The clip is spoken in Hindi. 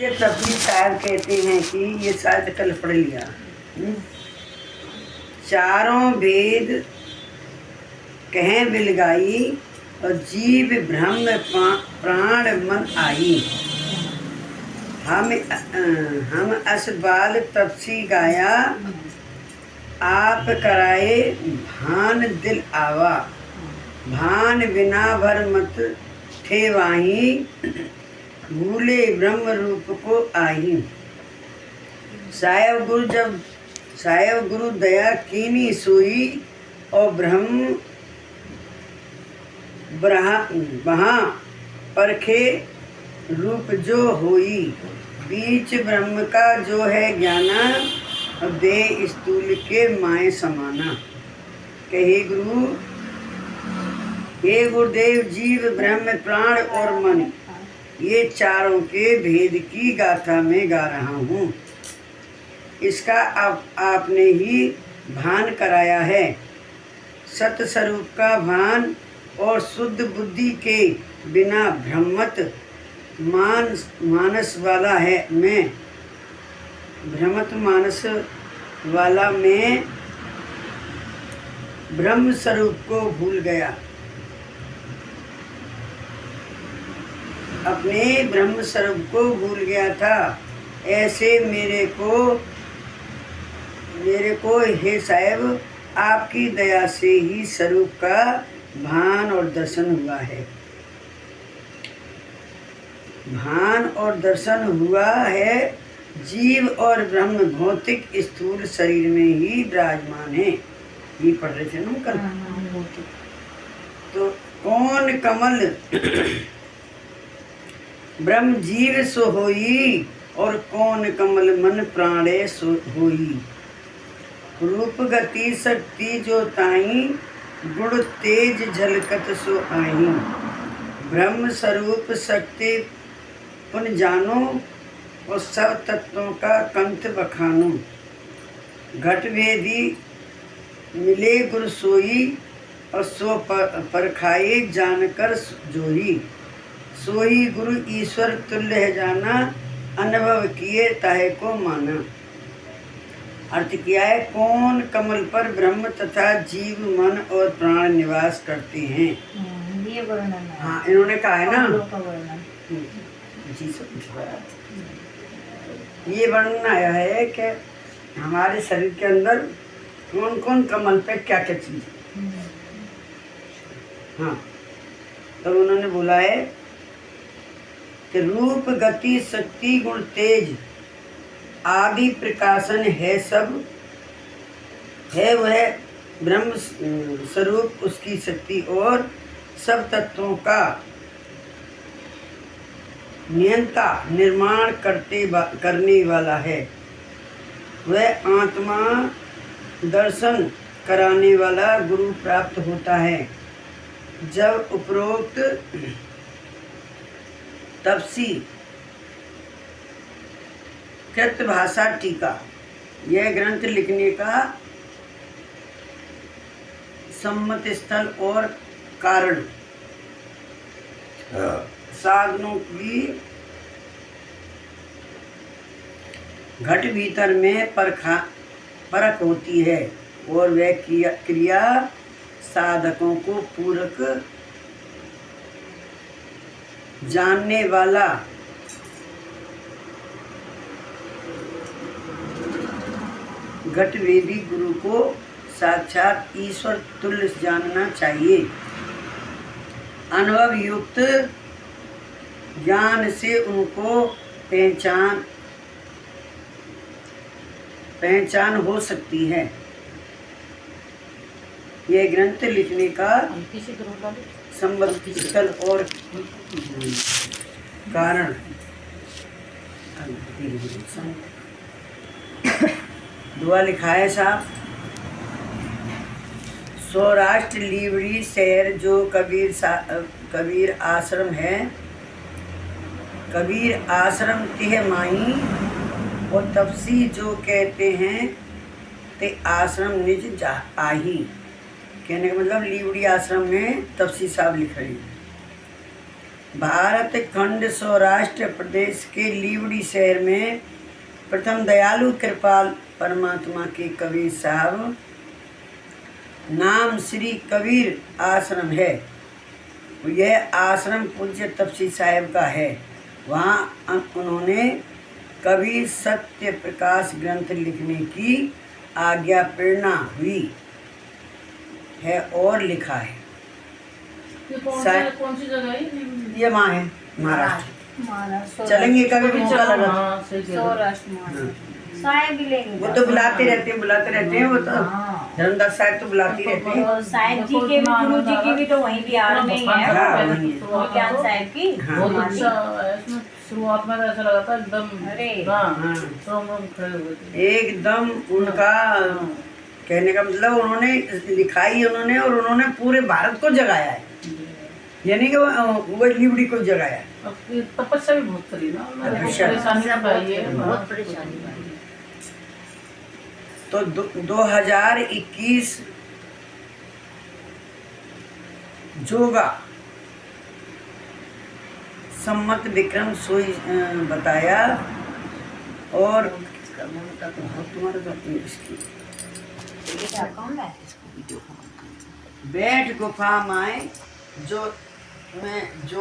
ये तभी साहब कहते हैं कि ये शायद कल पढ़ लिया। चारों वेद कहें बिलगाई और जीव ब्रह्म प्राण मन आई। हम असबाल तपसी गाया आप कराए भान दिल आवा। भान बिना भर मत थे वाही भूले ब्रह्म रूप को आही। साहेब गुरु दया कीनी सोई और ब्रह्म वहाँ परखे रूप जो होई। बीच ब्रह्म का जो है ज्ञाना और दे स्थूल के माए समाना। कहे गुरु हे गुरुदेव जीव ब्रह्म प्राण और मन ये चारों के भेद की गाथा में गा रहा हूँ। इसका आपने ही भान कराया है। सत स्वरूप का भान और शुद्ध बुद्धि के बिना भ्रमत मानस वाला है मैं। भ्रमत मानस वाला मैं ब्रह्म स्वरूप को भूल गया। अपने ब्रह्म स्वरूप को भूल गया था। ऐसे मेरे को हे साहेब आपकी दया से ही स्वरूप का भान और दर्शन हुआ है। भान और दर्शन हुआ है। जीव और ब्रह्म भौतिक स्थूल शरीर में ही विराजमान है। ये पढ़ रहे थे ना कल। तो कौन कमल ब्रह्म जीव सो होई और कौन कमल मन प्राणे सो होई। रूप गति शक्ति जो ताई गुण तेज झलकत सो आई। ब्रह्म स्वरूप शक्ति पुन जानो और सब तत्वों का कंठ बखानो। घट वेदी मिले गुरु सोई और सो परखाए जानकर जोही। सोही गुरु ईश्वर तुल्य है जाना अनुभव किए ताहे को माना। अर्थ किया है कौन कमल पर ब्रह्म तथा जीव मन और प्राण निवास करते हैं। ये वर्णन है। हाँ इन्होंने कहा है ना जी ये वर्णन आया है कि हमारे शरीर के अंदर कौन कौन कमल पे क्या क्या चीज है। हाँ तो उन्होंने बोला है कि रूप गति शक्ति गुण तेज आदि प्रकाशन है सब है वह ब्रह्म स्वरूप उसकी शक्ति और सब तत्वों का नियंता निर्माण करने वाला है। वह आत्मा दर्शन कराने वाला गुरु प्राप्त होता है। जब उपरोक्त तपसी कृत भाषा टीका यह ग्रंथ लिखने का सम्मत स्थल और कारण साधनों की घट भीतर में परख होती है और वह क्रिया साधकों को पूरक जानने वाला घटवेदी गुरु को साक्षात ईश्वर तुल्य जानना चाहिए। अनुभव युक्त ज्ञान से उनको पहचान हो सकती है। यह ग्रंथ लिखने का संबंध स्थल और कारण दुआ लिखा है साहब। सौराष्ट्र लीवड़ी शहर जो कबीर आश्रम है। कबीर आश्रम तिह माही और तपसी जो कहते हैं ते आश्रम निज जा आही। कहने का मतलब लीवड़ी आश्रम में तपसी साहब लिख रहे हैं। भारत खंड सौराष्ट्र प्रदेश के लीवड़ी शहर में प्रथम दयालु कृपाल परमात्मा के कबीर साहब नाम श्री कबीर आश्रम है। यह आश्रम पूज्य तपसी साहेब का है। वहाँ उन्होंने कबीर सत्य प्रकाश ग्रंथ लिखने की आज्ञा प्रेरणा हुई है और लिखा है। ये कौन सी जगह है? ये वहाँ है महाराष्ट्र। महाराष्ट्र चलेंगे कभी मौका लगा। हाँ, सही कह रहे हो। सौराष्ट्र महाराष्ट्र साहेब भी लेंगे। वो तो बुलाते रहते हैं वो तो हाँ। धर्मदास साहब तो बुलाते रहते हैं। और साहेब जी के भी, गुरु जी की भी तो वहीं बिहार में ही है। हाँ, वहीं है। ज्ञान साहेब की हाँ। बहुत अच्छा है। इसमें शुरुआत में तो ऐसा लगा था एकदम अरे। हाँ हाँ। तो हम खड़े हुए थे। एकदम उनका कहने का मतलब उन्होंने लिखाई उन्होंने और उन्होंने पूरे भारत को जगाया है। यानी कि वो लीवड़ी को जगाया है। अब ये तपस्या भी बहुत करी ना उन्होंने, बहुत अच्छा। परेशानी तो पाई है। बहुत परेशानी हुई। तो 2021 जोगा सम्मत विक्रम सोई बताया और तुम्हारा तो इसकी ये क्या कौन है? बैठ गुफा माए जो मैं जो